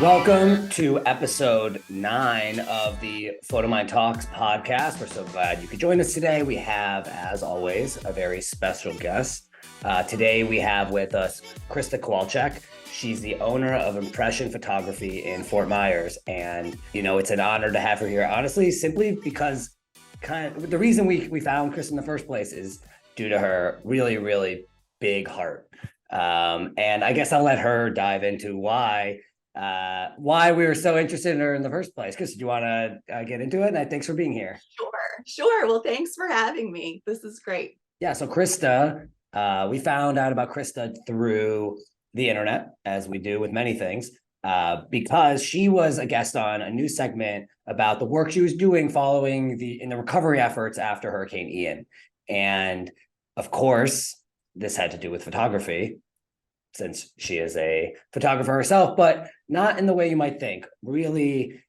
Welcome to episode 9 of the Photomyne Talks podcast. We're so glad you could join us today. We have, as always, a very special guest. Today we have with us Krista Kowalczyk. She's the owner of Impression Photography in Fort Myers. And, it's an honor to have her here, honestly, simply because the reason we found Krista in the first place is due to her really, really big heart. And I guess I'll let her dive into why we were so interested in her in the first place. Krista, do you want to get into it? And thanks for being here. Sure. Well, thanks for having me. This is great. Yeah, so Krista, we found out about Krista through the internet, as we do with many things, because she was a guest on a new segment about the work she was doing following in the recovery efforts after Hurricane Ian. And of course, this had to do with photography, since she is a photographer herself, but not in the way you might think, really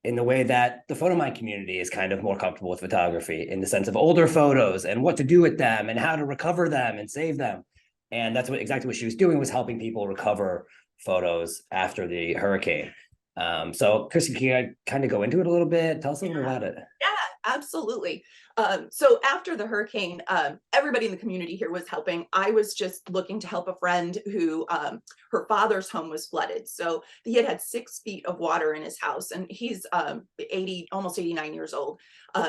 in the way that the Photomyne community is kind of more comfortable with photography, in the sense of older photos and what to do with them and how to recover them and save them. And that's exactly what she was doing, was helping people recover photos after the hurricane. So Krista, can you kind of go into it a little bit? Tell us a little about it. Yeah, absolutely. So after the hurricane, everybody in the community here was helping. I was just looking to help a friend who her father's home was flooded. So he had 6 feet of water in his house, and he's 80, almost 89 years old.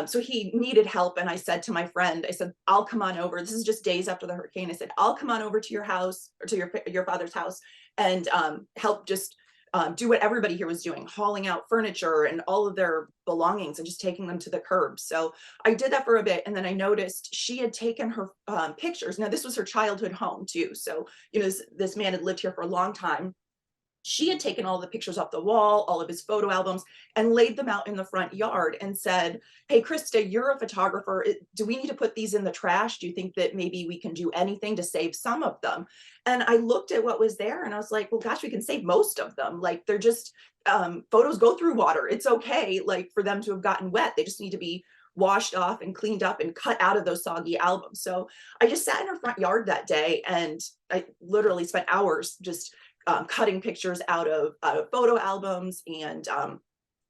So he needed help. And I said to my friend, I said, I'll come on over. This is just days after the hurricane. I said, I'll come on over to your house, or to your father's house, and help just do what everybody here was doing, hauling out furniture and all of their belongings and just taking them to the curb. So I did that for a bit. And then I noticed she had taken her pictures. Now, this was her childhood home too. So, this man had lived here for a long time. She had taken all the pictures off the wall, all of his photo albums, and laid them out in the front yard and said, hey, Krista, you're a photographer. Do we need to put these in the trash? Do you think that maybe we can do anything to save some of them? And I looked at what was there and I was like, well, gosh, we can save most of them. Like, they're just, photos go through water. It's okay, like, for them to have gotten wet. They just need to be washed off and cleaned up and cut out of those soggy albums. So I just sat in her front yard that day and I literally spent hours just cutting pictures out of photo albums and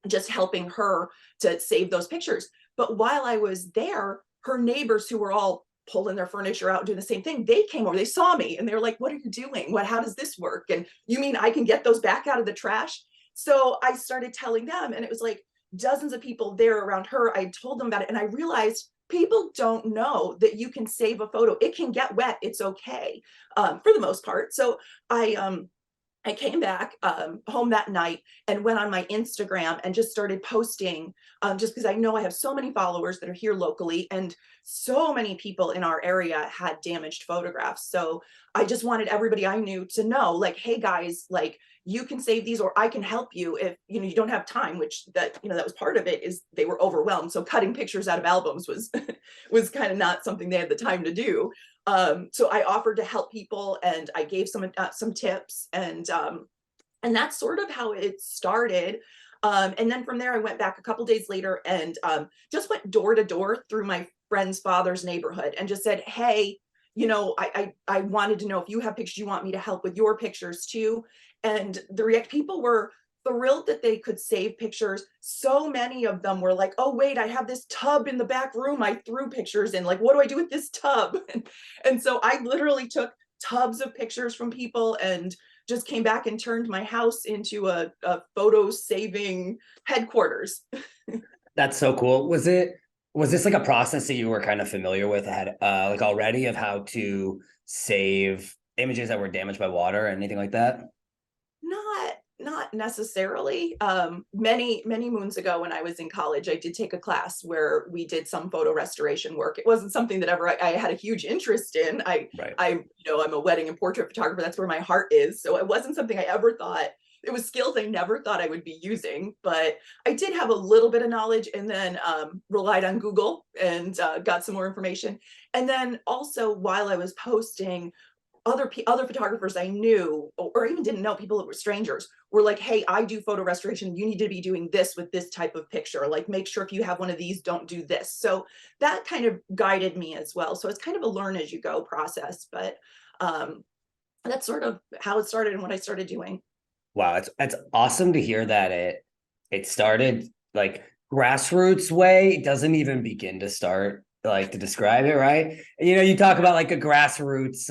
just helping her to save those pictures. But while I was there, her neighbors, who were all pulling their furniture out and doing the same thing, they came over, they saw me, and they were like, what are you doing? How does this work? And you mean I can get those back out of the trash? So I started telling them, and it was like dozens of people there around her. I told them about it, and I realized people don't know that you can save a photo. It can get wet. It's okay, for the most part. So I came back home that night and went on my Instagram and just started posting, just because I know I have so many followers that are here locally, and so many people in our area had damaged photographs. So I just wanted everybody I knew to know, like, hey guys, like, you can save these, or I can help you if you don't have time, which that was part of it, is they were overwhelmed. So cutting pictures out of albums was was kind of not something they had the time to do. So I offered to help people, and I gave some tips, and that's sort of how it started. And then from there, I went back a couple days later and just went door to door through my friend's father's neighborhood and just said, hey, I wanted to know if you have pictures, you want me to help with your pictures too. And people were thrilled that they could save pictures. So many of them were like, oh wait, I have this tub in the back room I threw pictures in, like, what do I do with this tub? And so I literally took tubs of pictures from people and just came back and turned my house into a photo saving headquarters. That's so cool. Was this like a process that you were kind of familiar with ahead, like already, of how to save images that were damaged by water or anything like that? Not necessarily. Many moons ago, when I was in college, I did take a class where we did some photo restoration work. It wasn't something that ever I had a huge interest in. I'm a wedding and portrait photographer. That's where my heart is. So it wasn't something I ever thought. It was skills I never thought I would be using, but I did have a little bit of knowledge, and then relied on Google and got some more information. And then also, while I was posting, other photographers I knew, or even didn't know, people that were strangers, were like, hey, I do photo restoration, you need to be doing this with this type of picture, like, make sure if you have one of these, don't do this. So that kind of guided me as well. So it's kind of a learn as you go process, but that's sort of how it started and what I started doing. Wow, it's awesome to hear that it started like grassroots way. It doesn't even begin to start like to describe it, right? And, you talk about like a grassroots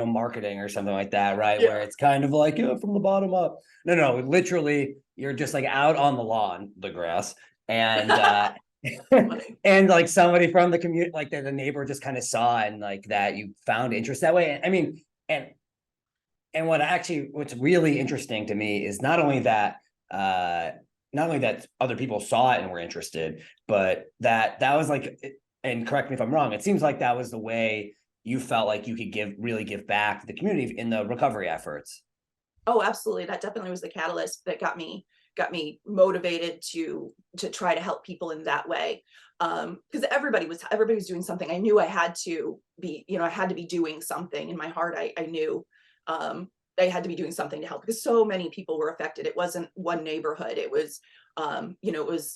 marketing or something like that, right? Yeah. Where it's kind of like, from the bottom up. No, literally you're just like out on the lawn, the grass, and Funny. and like somebody from the community, like the neighbor just kind of saw and like that you found interest that way. I mean, and what's really interesting to me is not only that other people saw it and were interested, but that was like, and correct me if I'm wrong, it seems like that was the way you felt like you could really give back to the community in the recovery efforts. Oh, absolutely. That definitely was the catalyst that got me motivated to try to help people in that way. Because everybody was doing something. I knew I had to be, I had to be doing something in my heart. I knew I had to be doing something to help because so many people were affected. It wasn't one neighborhood. It was,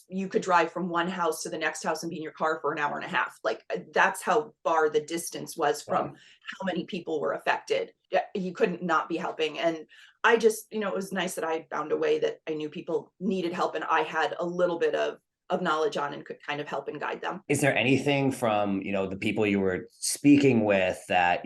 you could drive from one house to the next house and be in your car for an hour and a half. Like that's how far the distance was from how many people were affected. Yeah, you couldn't not be helping. And I just, it was nice that I found a way that I knew people needed help and I had a little bit of knowledge on and could kind of help and guide them. Is there anything from, the people you were speaking with that,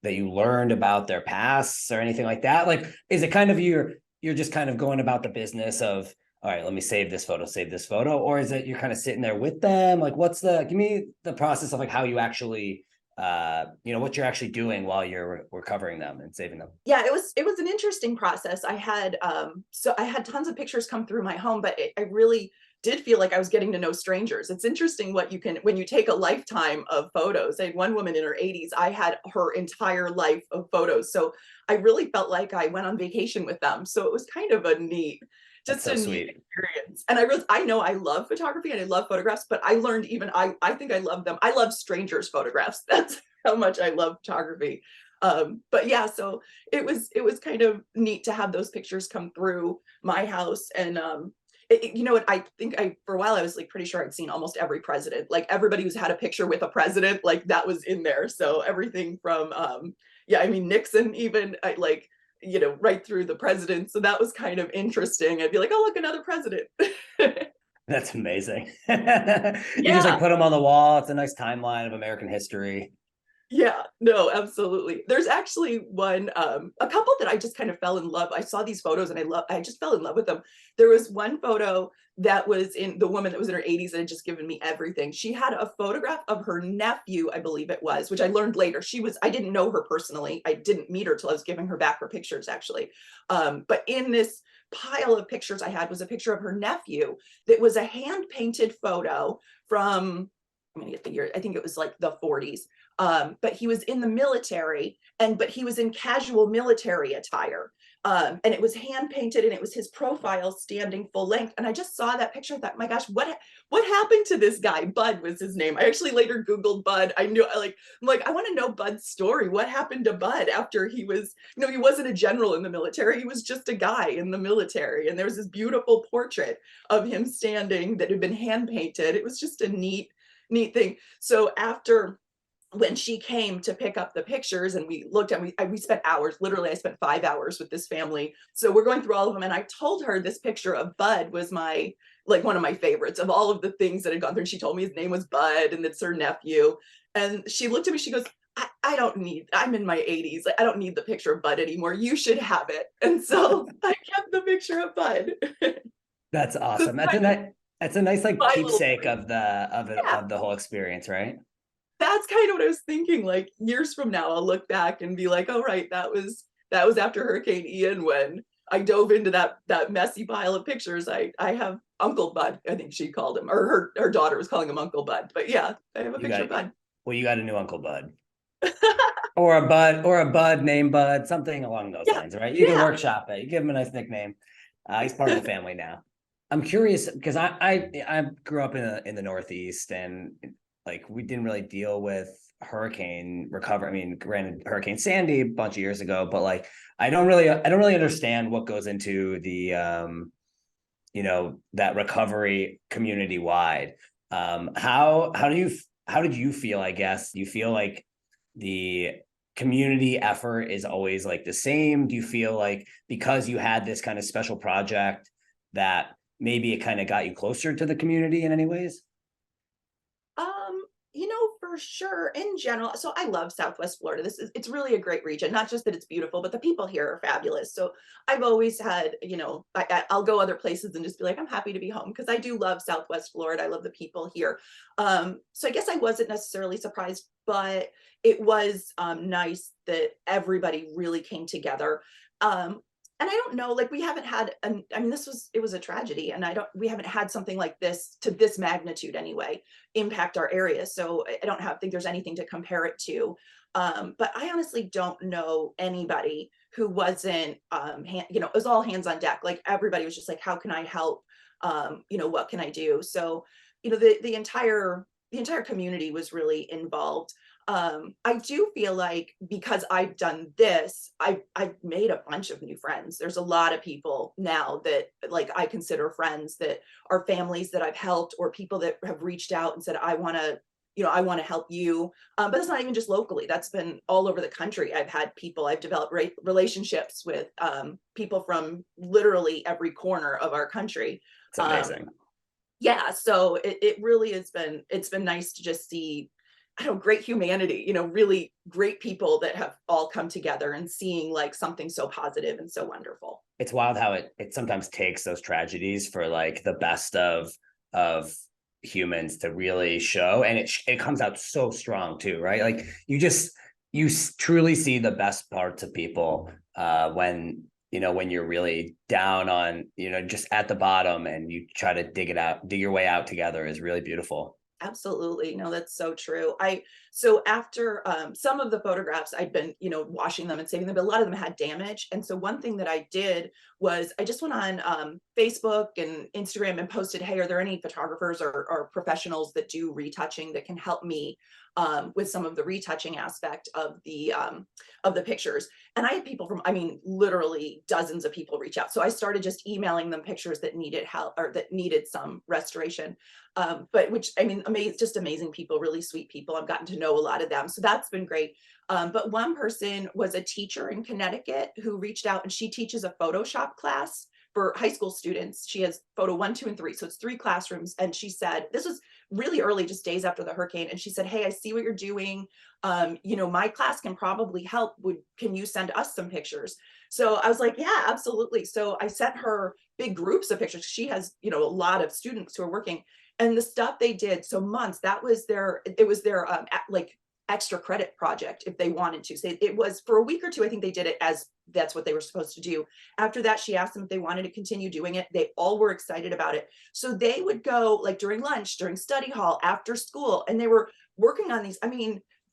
that you learned about their pasts or anything like that? Like, is it kind of you're just kind of going about the business of, all right, let me save this photo, or is it you're kind of sitting there with them? Like, give me the process of like how you actually, what you're actually doing while you're recovering them and saving them. Yeah, it was an interesting process. I had I had tons of pictures come through my home, but I really did feel like I was getting to know strangers. It's interesting what you can when you take a lifetime of photos. I had one woman in her 80s. I had her entire life of photos. So I really felt like I went on vacation with them. So it was kind of a neat, That's just so a neat sweet. experience. And I know I love photography and I love photographs, but I learned even I think I love them. I love strangers' photographs. That's how much I love photography. But yeah, so it was kind of neat to have those pictures come through my house. And you know what, I think for a while I was like pretty sure I'd seen almost every president, like everybody who's had a picture with a president, like that was in there. So everything from yeah, I mean Nixon even, like, right through the president. So that was kind of interesting. I'd be like, oh look, another president. That's amazing. You just like Yeah. put them on the wall. It's a nice timeline of American history. Yeah, no, absolutely. There's actually one, a couple that I just kind of fell in love. I saw these photos and I just fell in love with them. There was one photo that was in the woman that was in her 80s and had just given me everything. She had a photograph of her nephew, I believe it was, which I learned later. I didn't know her personally. I didn't meet her till I was giving her back her pictures, actually. But in this pile of pictures I had was a picture of her nephew that was a hand painted photo from, I'm gonna get the year, I think it was like the 40s. But he was in the military, but he was in casual military attire. And it was hand painted and it was his profile standing full length. And I just saw that picture. I thought, my gosh, what happened to this guy? Bud was his name. I actually later Googled Bud. I'm like, I want to know Bud's story. What happened to Bud after he was, he wasn't a general in the military. He was just a guy in the military. And there was this beautiful portrait of him standing that had been hand painted. It was just a neat thing. So after, when she came to pick up the pictures and we looked at, we spent hours, literally I spent 5 hours with this family. So we're going through all of them. And I told her this picture of Bud was like one of my favorites of all of the things that had gone through. And she told me his name was Bud and it's her nephew. And she looked at me, she goes, I'm in my 80s. Like, I don't need the picture of Bud anymore. You should have it. And so I kept the picture of Bud. That's So awesome. That's a nice like my little keepsake thing. of the Yeah. of the whole experience, right? That's kind of what I was thinking. Like years from now, I'll look back and be like, "Oh, right, that was after Hurricane Ian when I dove into that messy pile of pictures." I have Uncle Bud, I think she called him, or her daughter was calling him Uncle Bud. But yeah, I have a You picture got of Bud. well, you got a new Uncle Bud. Or a bud named Bud, something along those Yeah, lines, right? You can yeah, workshop it. You give him a nice nickname. He's part of the family now. I'm curious because I grew up in the Northeast and like we didn't really deal with hurricane recovery. I mean, granted, Hurricane Sandy a bunch of years ago, but like I don't really understand what goes into the that recovery community wide. How did you feel? I guess you feel like the community effort is always like the same? Do you feel like because you had this kind of special project that maybe it kind of got you closer to the community in any ways? For sure in general. So I love Southwest Florida. It's really a great region, not just that it's beautiful, but the people here are fabulous. So I've always had, I'll go other places and just be like, I'm happy to be home because I do love Southwest Florida. I love the people here. So I guess I wasn't necessarily surprised, but it was nice that everybody really came together. And I don't know, like we haven't had it was a tragedy, and we haven't had something like this to this magnitude anyway impact our area. So I don't think there's anything to compare it to. But I honestly don't know anybody who wasn't, it was all hands on deck. Like everybody was just like, how can I help? What can I do? So, the entire community was really involved. I do feel like because I've done this, I've made a bunch of new friends. There's a lot of people now that like I consider friends that are families that I've helped, or people that have reached out and said, I want to help you. But it's not even just locally. That's been all over the country. I've developed relationships with people from literally every corner of our country. It's amazing. Yeah, so it really it's been nice to just see, I don't know, great humanity, really great people that have all come together and seeing like something so positive and so wonderful. It's wild how it sometimes takes those tragedies for like the best of humans to really show, and it comes out so strong too, right? Like you truly see the best parts of people when you're really down on, just at the bottom, and you try to dig your way out together is really beautiful. Absolutely. No, that's so true. So after some of the photographs, I'd been, washing them and saving them, but a lot of them had damage. And so one thing that I did was I just went on Facebook and Instagram and posted, hey, are there any photographers or professionals that do retouching that can help me with some of the retouching aspect of the pictures? And I had people from, literally dozens of people reach out. So I started just emailing them pictures that needed help or that needed some restoration. Just amazing people, really sweet people. I've gotten to know a lot of them. So that's been great. But one person was a teacher in Connecticut who reached out, and she teaches a Photoshop class for high school students. She has photo 1, 2, and 3. So it's 3 classrooms. And she said, this was really early, just days after the hurricane. And she said, hey, I see what you're doing. My class can probably help. Can you send us some pictures? So I was like, yeah, absolutely. So I sent her big groups of pictures. She has, a lot of students who are working, and the stuff they did. So months, it was their like extra credit project if they wanted to. So it was for a week or two. I think they did it as that's what they were supposed to do. After that, she asked them if they wanted to continue doing it. They all were excited about it. So they would go like during lunch, during study hall, after school, and they were working on these,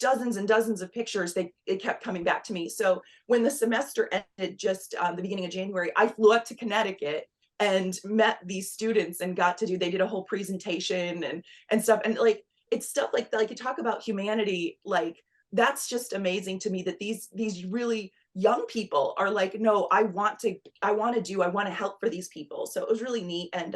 dozens and dozens of pictures. It kept coming back to me. So when the semester ended just the beginning of January, I flew up to Connecticut and met these students and they did a whole presentation and stuff. And like, it's stuff like you talk about humanity, like that's just amazing to me that these really young people are like, no, I want to help for these people. So it was really neat. And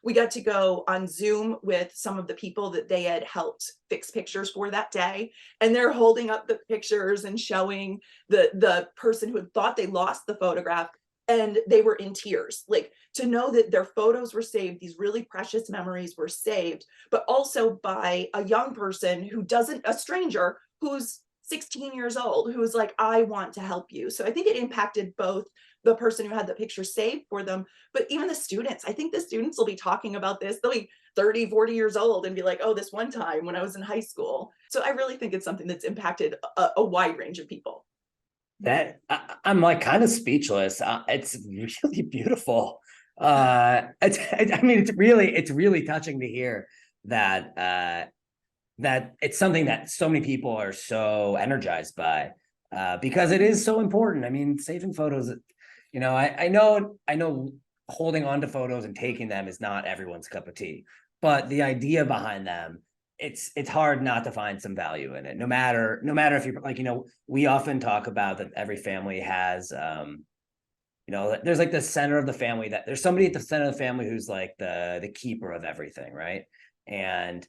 we got to go on Zoom with some of the people that they had helped fix pictures for that day. And they're holding up the pictures and showing the person who had thought they lost the photograph, and they were in tears, like to know that their photos were saved, these really precious memories were saved, but also by a young person a stranger who's 16 years old, who's like, I want to help you. So I think it impacted both the person who had the picture saved for them, but even the students. I think the students will be talking about this. They'll be 30, 40 years old and be like, oh, this one time when I was in high school. So I really think it's something that's impacted a wide range of people. I'm like kind of speechless. It's really beautiful. It's really touching to hear that it's something that so many people are so energized by, because it is so important. Saving photos, I know holding on to photos and taking them is not everyone's cup of tea, but the idea behind them, it's hard not to find some value in it. No matter if you're like, we often talk about that every family has, there's like the center of the family, that there's somebody at the center of the family who's like the keeper of everything, right? And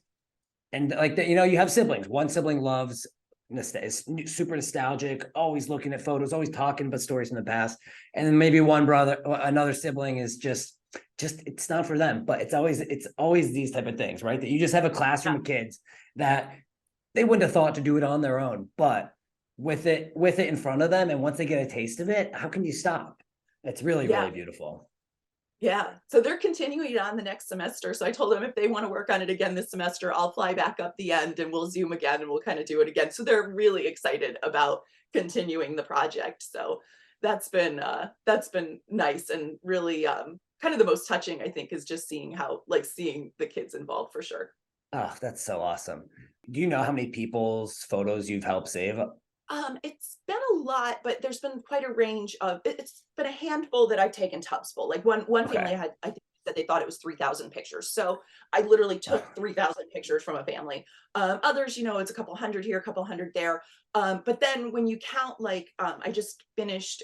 like you have siblings. One sibling loves is super nostalgic, always looking at photos, always talking about stories from the past. And then maybe another sibling is just it's not for them. But it's always these type of things, right? That you just have a classroom of kids that they wouldn't have thought to do it on their own, but with it in front of them, and once they get a taste of it, how can you stop? It's really, really beautiful. Yeah, so they're continuing on the next semester. So I told them if they want to work on it again this semester, I'll fly back up the end and we'll Zoom again and we'll kind of do it again. So they're really excited about continuing the project. So that's been nice, and really kind of the most touching, I think, is just seeing the kids involved, for sure. Oh, that's so awesome. Do you know how many people's photos you've helped save? It's been a lot, but there's been quite a range of it's been a handful that I've taken tubs full. Like one family I think that they thought it was 3,000 pictures. So I literally took 3,000 pictures from a family. Others, it's a couple hundred here, a couple hundred there. But then when you count, I just finished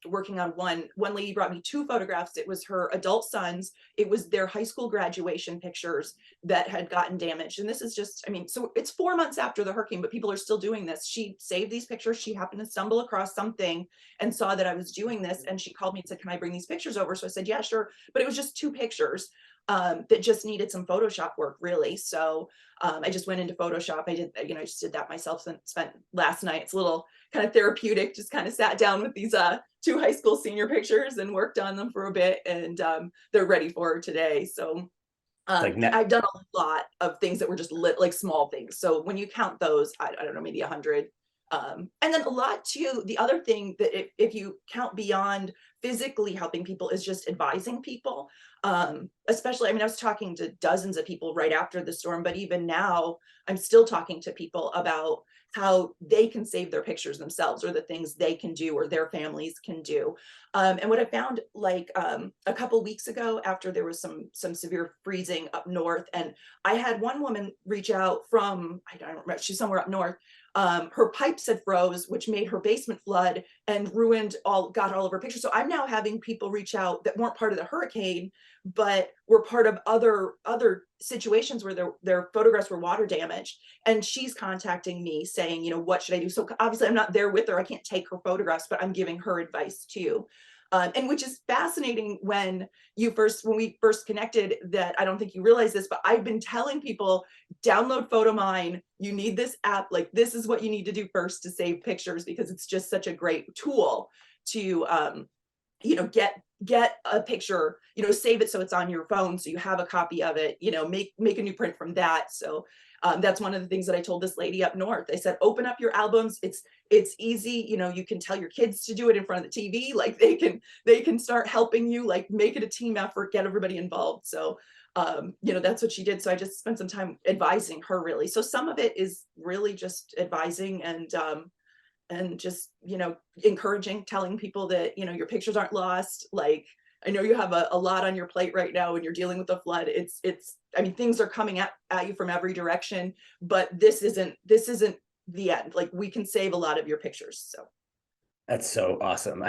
working on one lady brought me 2 photographs. It was her adult sons. It was their high school graduation pictures that had gotten damaged. And this is just, so it's 4 months after the hurricane, but people are still doing this. She saved these pictures. She happened to stumble across something and saw that I was doing this. And she called me and said, "Can I bring these pictures over?" So I said, "Yeah, sure." But it was just 2 pictures that just needed some Photoshop work, really. So I just went into Photoshop. I just did that myself and spent last night. It's a little kind of therapeutic, just kind of sat down with these 2 high school senior pictures and worked on them for a bit, and they're ready for today. So I've done a lot of things that were just like small things. So when you count those, I don't know, maybe 100. And then a lot too, the other thing that if you count beyond physically helping people is just advising people. Especially, I was talking to dozens of people right after the storm, but even now I'm still talking to people about how they can save their pictures themselves, or the things they can do or their families can do. And what I found, a couple weeks ago, after there was some severe freezing up north, and I had one woman reach out from, I don't remember, she's somewhere up north. Her pipes had froze, which made her basement flood and got all of her pictures. So I'm now having people reach out that weren't part of the hurricane, but were part of other situations where their photographs were water damaged. And she's contacting me saying, what should I do? So obviously I'm not there with her. I can't take her photographs, but I'm giving her advice too. And which is fascinating when we first connected, that I don't think you realize this, but I've been telling people, download Photomyne. You need this app. Like, this is what you need to do first to save pictures, because it's just such a great tool to, get a picture, save it so it's on your phone, so you have a copy of it, make a new print from that. So that's one of the things that I told this lady up north. I said, open up your albums. It's easy. You can tell your kids to do it in front of the TV. Like, they can start helping you, like, make it a team effort, get everybody involved. So, that's what she did. So I just spent some time advising her, really. So some of it is really just advising and just, encouraging, telling people that, your pictures aren't lost. Like, I know you have a lot on your plate right now when you're dealing with the flood. Things are coming at you from every direction, but this isn't the end. Like, we can save a lot of your pictures. So that's so awesome.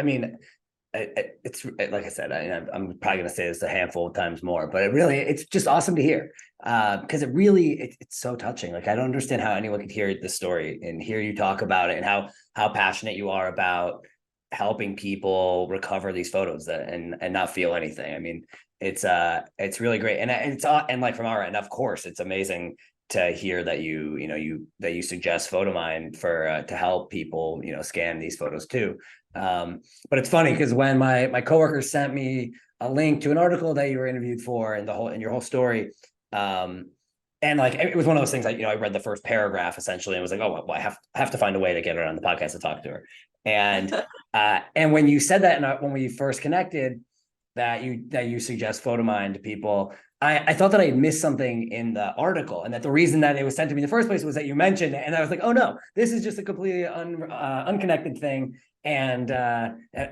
It's like I said, I'm probably going to say this a handful of times more, but it's just awesome to hear, because it's so touching. Like, I don't understand how anyone could hear the story and hear you talk about it, and how passionate you are about helping people recover these photos and not feel anything. It's really great. And like, from our end, of course, it's amazing to hear that you suggest Photomyne for to help people, scan these photos too. But it's funny, because when my coworker sent me a link to an article that you were interviewed for, and your whole story, and like, it was one of those things, I read the first paragraph essentially and was like, oh, well, I have to find a way to get her on the podcast to talk to her. And when you said that, and when we first connected, that you suggest Photomyne to people, I thought that I had missed something in the article, and that the reason that it was sent to me in the first place was that you mentioned it, and I was like, oh no, this is just a completely unconnected thing. And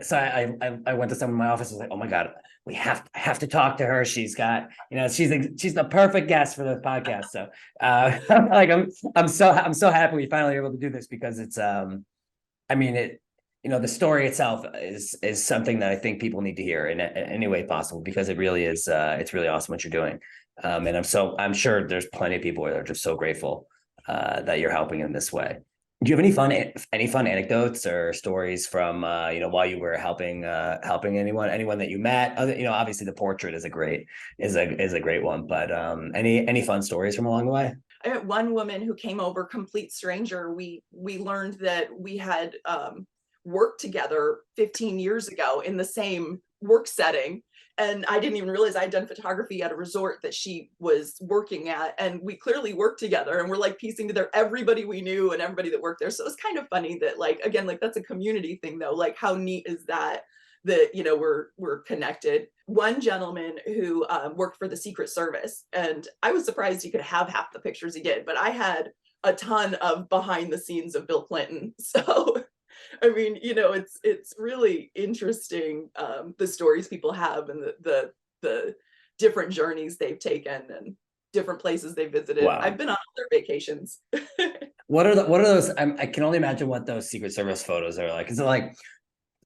so I went to someone in my office and was like, oh my God, I have to talk to her. She's got, she's the perfect guest for the podcast. So I'm so happy we finally were able to do this, because it's the story itself is something that I think people need to hear in any way possible, because it really is, it's really awesome what you're doing. And I'm sure there's plenty of people where they're just so grateful that you're helping in this way. Do you have any fun anecdotes or stories from while you were helping anyone that you met? Other, obviously the portrait is a great one, but any fun stories from along the way? I had one woman who came over, complete stranger. We learned that we had worked together 15 years ago in the same work setting. And I didn't even realize I'd done photography at a resort that she was working at. And we clearly worked together, and we're like piecing together everybody we knew and everybody that worked there. So it was kind of funny that, like, again, like that's a community thing though. Like, how neat is that? That, we're connected. One gentleman who worked for the Secret Service, and I was surprised he could have half the pictures he did, but I had a ton of behind the scenes of Bill Clinton. So I mean, it's really interesting, the stories people have, and the different journeys they've taken and different places they visited. I've Wow. been on other vacations. What are those? I can only imagine what those Secret Service photos are like. Is it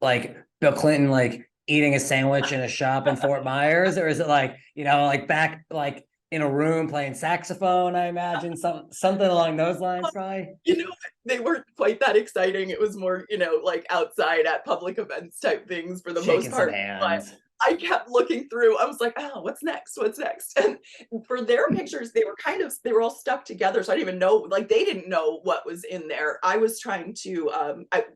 like Bill Clinton like eating a sandwich in a shop in Fort Myers, or is it like like back like in a room playing saxophone? I imagine something along those lines, probably. You know, they weren't quite that exciting. It was more, like outside at public events type things for the most Shaking some part. But hands. I kept looking through. I was like, oh, what's next? What's next? And for their pictures, they were all stuck together. So I didn't even know, like, they didn't know what was in there. I was trying to,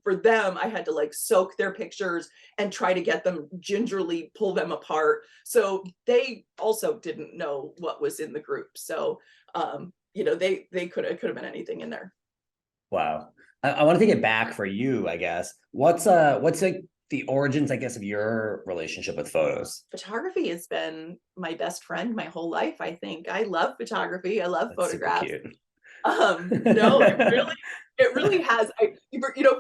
for them, I had to like soak their pictures and try to get them gingerly pull them apart. So they also didn't know what was in the group. So, they could have been anything in there. Wow. I want to take it back for you, I guess. What's like the origins, I guess, of your relationship with photos? Photography has been my best friend my whole life. I think I love photography. I love That's super photographs. cute. No, it really has. I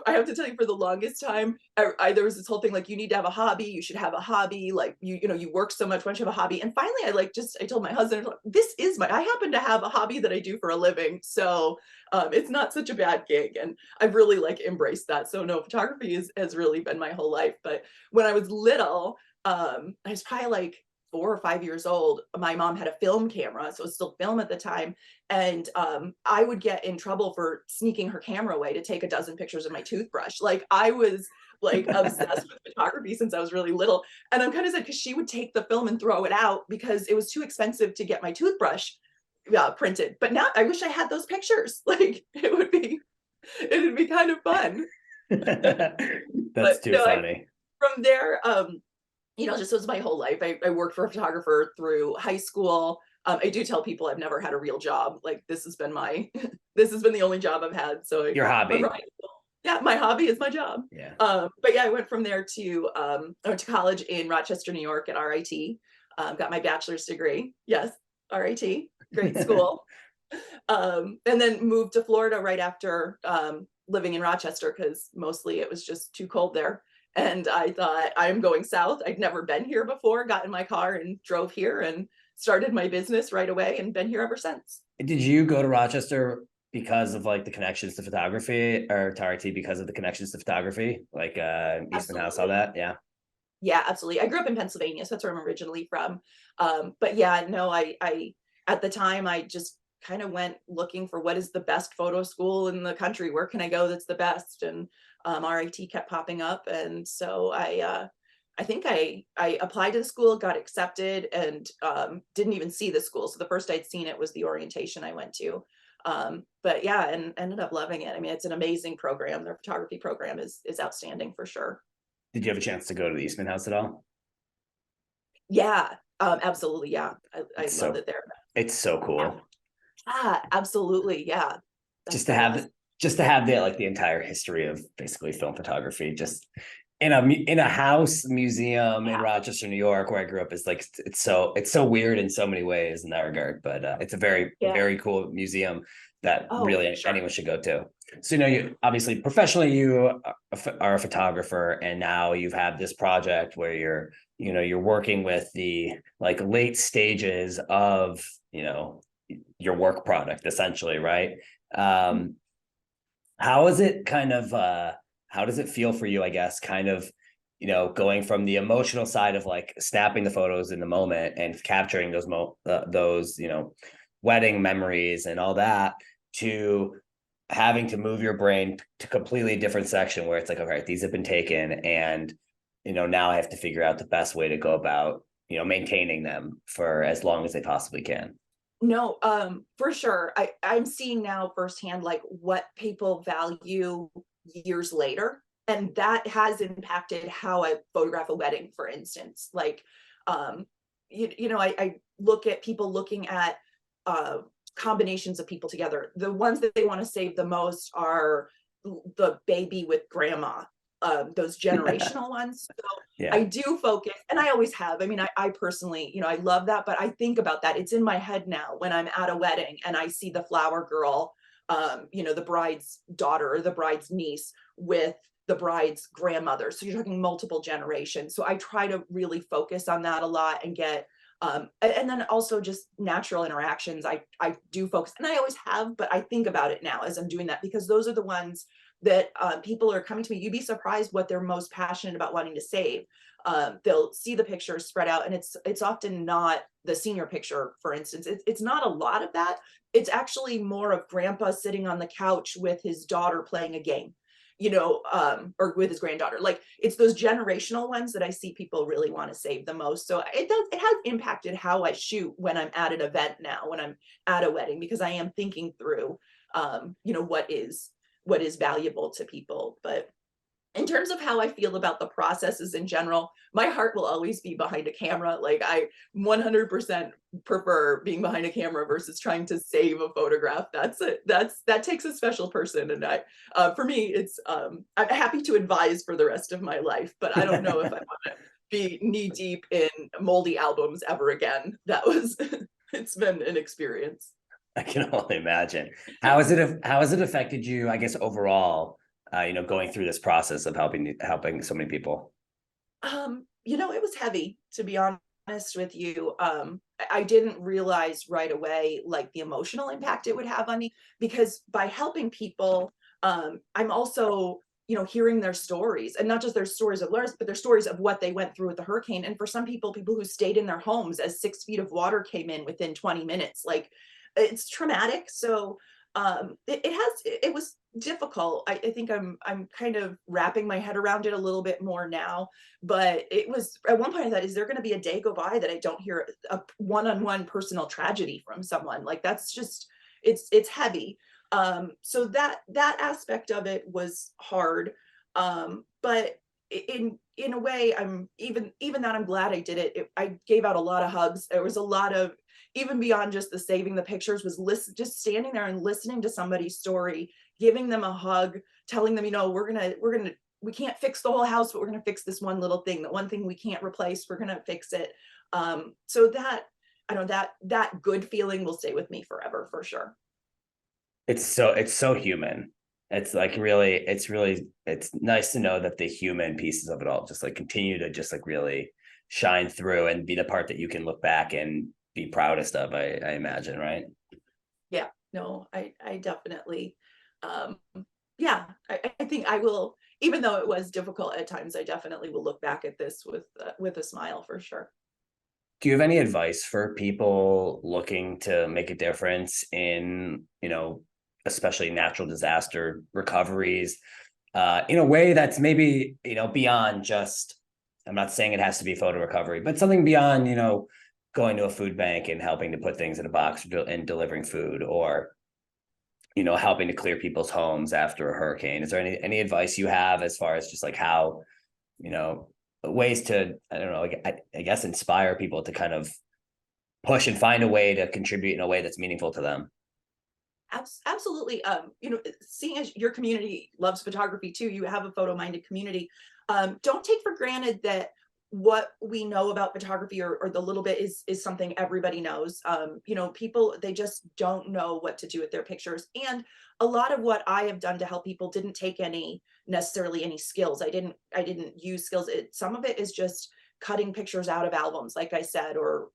have to tell you, for the longest time, there was this whole thing like, you need to have a hobby. You should have a hobby. Like, you work so much. Why don't you have a hobby? And finally, I told my husband, I happen to have a hobby that I do for a living. So it's not such a bad gig. And I've really like embraced that. So no, photography has really been my whole life. But when I was little, I was probably like 4 or 5 years old. My mom had a film camera, so it was still film at the time. And I would get in trouble for sneaking her camera away to take a dozen pictures of my toothbrush. Like, I was like obsessed with photography since I was really little. And I'm kind of sad because she would take the film and throw it out because it was too expensive to get my toothbrush printed. But now I wish I had those pictures. Like, it'd be kind of fun. That's But too no, funny. from there, just was my whole life. I worked for a photographer through high school. I do tell people I've never had a real job. Like, this has been this has been the only job I've had. So Your hobby. Yeah, my hobby is my job. Yeah. But yeah, I went from there to I went to college in Rochester, New York at RIT. Got my bachelor's degree. Yes, RIT, great school. And then moved to Florida right after living in Rochester, because mostly it was just too cold there. And I thought, I'm going south. I'd never been here before, got in my car and drove here and started my business right away, and been here ever since. Did you go to Rochester because of like the connections to photography, or to RT because of the connections to photography? Like Eastman House, all Absolutely. that? Yeah. Yeah, absolutely. I grew up in Pennsylvania, so that's where I'm originally from. But yeah, no, I at the time I just kind of went looking for what is the best photo school in the country. Where can I go that's the best? And RIT kept popping up, and so I think I applied to the school, got accepted, and didn't even see the school. So the first I'd seen it was the orientation I went to. But yeah, and ended up loving it. I mean, it's an amazing program. Their photography program is outstanding for sure. Did you have a chance to go to the Eastman House at all? Yeah, absolutely. Yeah, I It's love so it there. it's so Yeah, cool. absolutely. Yeah, Just that's to the have best. just to have the like the entire history of basically film photography just in a house museum in Yeah. Rochester, New York, where I grew up, is like it's so weird in so many ways in that regard. But it's a very, Yeah. very cool museum that Oh, for really sure. anyone should go to. So you obviously professionally you are a photographer, and now you've had this project where you're working with the like late stages of your work product essentially, right? Mhm. Um, how is it kind of how does it feel for you, I guess, kind of, going from the emotional side of like snapping the photos in the moment and capturing those wedding memories and all that, to having to move your brain to completely different section where it's like, okay, these have been taken, and now I have to figure out the best way to go about maintaining them for as long as they possibly can. No, for sure. I'm seeing now firsthand like what people value years later. And that has impacted how I photograph a wedding, for instance. Like, I look at people looking at combinations of people together. The ones that they want to save the most are the baby with grandma, those generational ones. So Yeah. I do focus, and I always have. I mean, I personally, I love that, but I think about that. It's in my head now when I'm at a wedding and I see the flower girl, the bride's daughter or the bride's niece with the bride's grandmother. So you're talking multiple generations. So I try to really focus on that a lot and get and then also just natural interactions. I do focus, and I always have, but I think about it now as I'm doing that, because those are the ones that people are coming to me. You'd be surprised what they're most passionate about wanting to save. They'll see the pictures spread out, and it's often not the senior picture, for instance. It's not a lot of that. It's actually more of grandpa sitting on the couch with his daughter playing a game, or with his granddaughter. Like, it's those generational ones that I see people really want to save the most. So it has impacted how I shoot when I'm at an event now, when I'm at a wedding, because I am thinking through, what is valuable to people. But in terms of how I feel about the processes in general, my heart will always be behind a camera. Like, I 100% prefer being behind a camera versus trying to save a photograph. That takes a special person. And for me, it's, I'm happy to advise for the rest of my life, but I don't know if I want to be knee deep in moldy albums ever again. It's been an experience. I can only imagine. How has it affected you, I guess, overall, going through this process of helping so many people? It was heavy, to be honest with you. I didn't realize right away like the emotional impact it would have on me, because by helping people, I'm also, hearing their stories, and not just their stories of loss, but their stories of what they went through with the hurricane. And for some people who stayed in their homes as 6 feet of water came in within 20 minutes, like, it's traumatic. So it was difficult. I think I'm kind of wrapping my head around it a little bit more now. But it was, at one point I thought, is there going to be a day go by that I don't hear a one-on-one personal tragedy from someone? Like, that's just, it's heavy. So that aspect of it was hard. But in a way, I'm even that I'm glad I did it. I gave out a lot of hugs. There was a lot of, even beyond just the saving the pictures, was just standing there and listening to somebody's story, giving them a hug, telling them, we can't fix the whole house, but we're gonna fix this one little thing. The one thing we can't replace, we're gonna fix it. So that, I don't know, that good feeling will stay with me forever, for sure. It's so human. It's like it's nice to know that the human pieces of it all just like continue to just like really shine through and be the part that you can look back and be proudest of, I imagine, right? Yeah, no, I definitely, yeah, I think I will, even though it was difficult at times, I definitely will look back at this with a smile, for sure. Do you have any advice for people looking to make a difference in, especially natural disaster recoveries, in a way that's maybe, beyond just, I'm not saying it has to be photo recovery, but something beyond, going to a food bank and helping to put things in a box and delivering food, or, helping to clear people's homes after a hurricane? Is there any advice you have as far as just like how, ways to, I don't know, I guess inspire people to kind of push and find a way to contribute in a way that's meaningful to them? Absolutely. Seeing as your community loves photography too, you have a photo-minded community. Don't take for granted that what we know about photography, or the little bit, is something everybody knows. People, they just don't know what to do with their pictures. And a lot of what I have done to help people didn't take necessarily any skills. I didn't use skills. Some of it is just cutting pictures out of albums, like I said, or,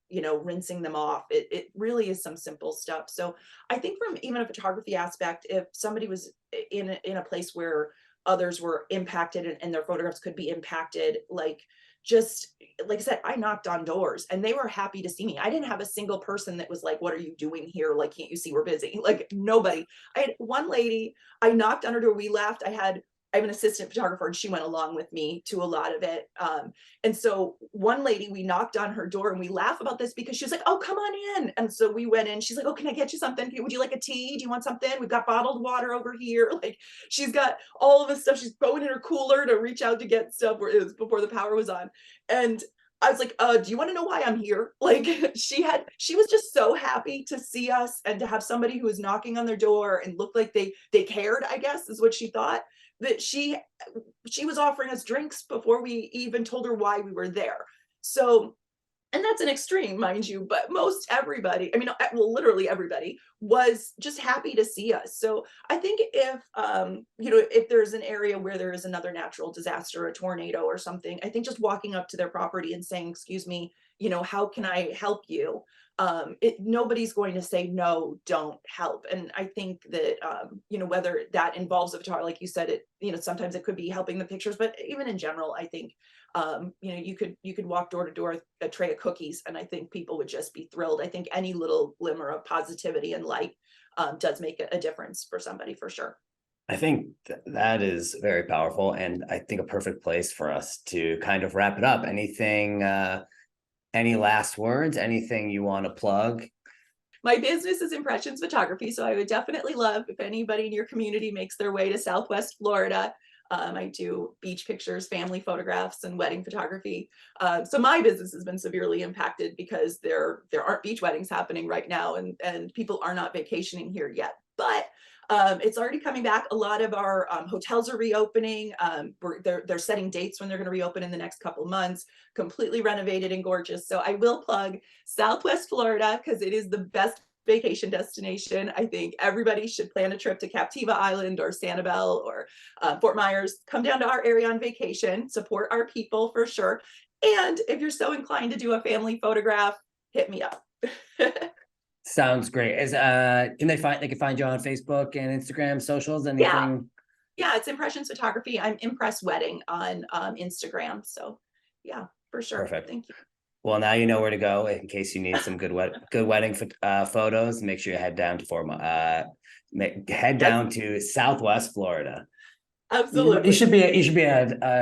rinsing them off. It really is some simple stuff. So I think from even a photography aspect, if somebody was in a place where others were impacted, and their photographs could be impacted, like, just, like I said, I knocked on doors and they were happy to see me. I didn't have a single person that was like, what are you doing here? Like, can't you see we're busy? Like, nobody. I had one lady, I knocked on her door, we laughed. I have an assistant photographer and she went along with me to a lot of it. And so one lady, we knocked on her door and we laugh about this because she was like, oh, come on in. And so we went in, she's like, oh, can I get you something? Would you like a tea? Do you want something? We've got bottled water over here. Like, she's got all of this stuff. She's going in her cooler to reach out to get stuff where it was before the power was on. And I was like, do you want to know why I'm here? Like, she was just so happy to see us and to have somebody who was knocking on their door and looked like they cared, I guess is what she thought, that she was offering us drinks before we even told her why we were there. So, and that's an extreme, mind you, but most everybody, I mean, well, literally everybody was just happy to see us. So I think if, if there's an area where there is another natural disaster, a tornado or something, I think just walking up to their property and saying, excuse me, how can I help you? Nobody's going to say, no, don't help. And I think that, whether that involves a photographer, like you said, sometimes it could be helping the pictures, but even in general, I think, you could walk door to door with a tray of cookies and I think people would just be thrilled. I think any little glimmer of positivity and light does make a difference for somebody, for sure. I think that is very powerful, and I think a perfect place for us to kind of wrap it up. Anything, any last words, anything you want to plug? My business is Impressions Photography, so I would definitely love if anybody in your community makes their way to Southwest Florida. I do beach pictures, family photographs, and wedding photography. So my business has been severely impacted because there aren't beach weddings happening right now, and people are not vacationing here yet. But it's already coming back. A lot of our hotels are reopening. They're setting dates when they're going to reopen in the next couple of months, completely renovated and gorgeous. So I will plug Southwest Florida because it is the best vacation destination. I think everybody should plan a trip to Captiva Island or Sanibel or Fort Myers. Come down to our area on vacation, support our people for sure. And if you're so inclined to do a family photograph, hit me up. Sounds great. They can find you on Facebook and Instagram, socials, anything? Yeah, it's Impressions Photography. I'm Impress Wedding on Instagram. So yeah, for sure. Perfect. Thank you. Well, now you know where to go in case you need some good wedding photos. Make sure you head down to Southwest Florida. Absolutely. You should be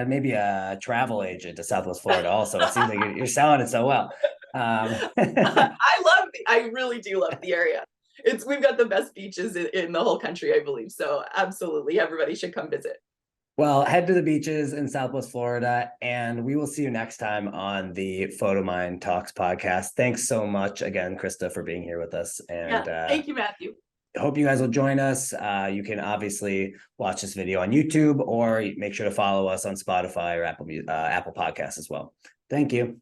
maybe a travel agent to Southwest Florida. Also, it seems like you're selling it so well. I really do love the area. We've got the best beaches in the whole country, I believe. So absolutely, everybody should come visit. Well, head to the beaches in Southwest Florida, and we will see you next time on the Photomine Talks podcast. Thanks so much again, Krista, for being here with us. And thank you, Matthew. Hope you guys will join us. You can obviously watch this video on YouTube, or make sure to follow us on Spotify or Apple Podcasts as well. Thank you.